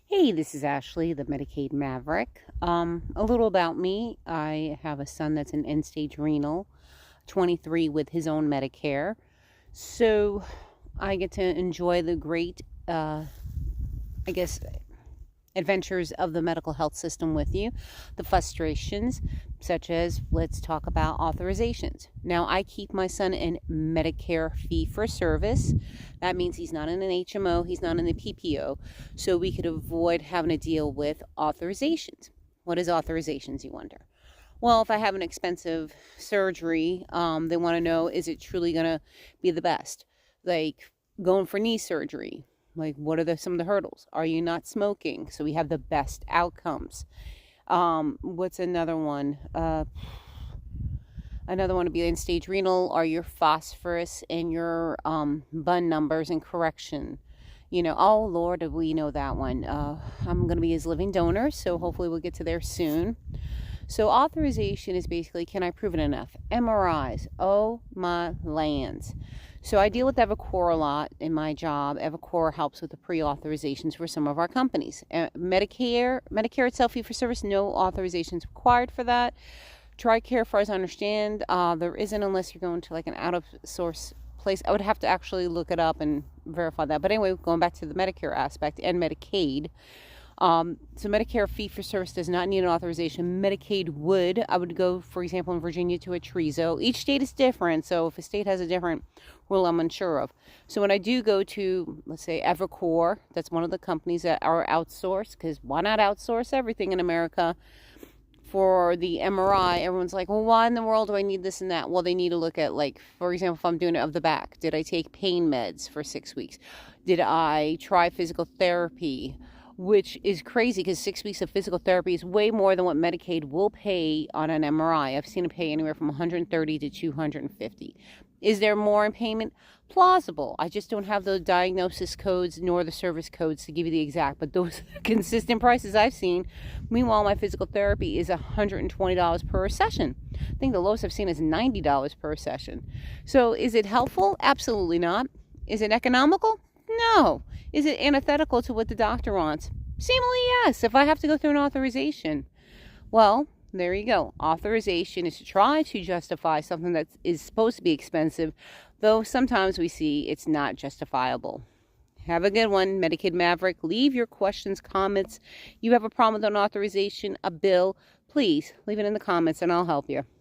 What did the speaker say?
Hey, this is Ashley, the Medicaid Maverick. A little about me. I have a son that's an end-stage renal, 23 with his own Medicare. So I get to enjoy the great, I guess, adventures of the medical health system with you. The frustrations, such as, let's talk about authorizations. Now, I keep my son in Medicare fee-for-service. That means he's not in an HMO, he's not in the PPO, so we could avoid having to deal with authorizations. What is authorizations, you wonder? Well, if I have an expensive surgery, they want to know, is it truly going to be the best? Like going for knee surgery. Like, what are some of the hurdles? Are you not smoking? So we have the best outcomes. What's another one? Another one would be end-stage renal. Are your phosphorus and your bun numbers in correction? Oh Lord, we know that one. I'm going to be his living donor, so hopefully we'll get to there soon. So authorization is basically, can I prove it enough? MRIs, oh my lands. So I deal with Evercore a lot in my job. Evercore helps with the pre-authorizations for some of our companies. Medicare itself, fee-for-service, no authorizations required for that. TRICARE, as far as I understand, there isn't unless you're going to like an out-of-source place. I would have to actually look it up and verify that. But anyway, going back to the Medicare aspect and Medicaid, so Medicare fee-for-service does not need an authorization. Medicaid would. I would go, for example, in Virginia to a Trezo. Each state is different, so if a state has a different rule, I'm unsure of. So when I do go to, let's say, Evercore, that's one of the companies that are outsourced, because why not outsource everything in America? For the MRI, everyone's like, well, why in the world do I need this and that? Well, they need to look at, like, for example, if I'm doing it of the back, did I take pain meds for 6 weeks? Did I try physical therapy? Which is crazy because 6 weeks of physical therapy is way more than what Medicaid will pay on an MRI. I've seen it pay anywhere from $130 to $250. Is there more in payment? Plausible. I just don't have the diagnosis codes nor the service codes to give you the exact, but those consistent prices I've seen. Meanwhile, my physical therapy is $120 per session. I think the lowest I've seen is $90 per session. So is it helpful? Absolutely not. Is it economical? No. Is it antithetical to what the doctor wants? Seemingly, yes, if I have to go through an authorization. Well, there you go. Authorization is to try to justify something that is supposed to be expensive, though sometimes we see it's not justifiable. Have a good one, Medicaid Maverick. Leave your questions, comments. You have a problem with an authorization, a bill, please leave it in the comments and I'll help you.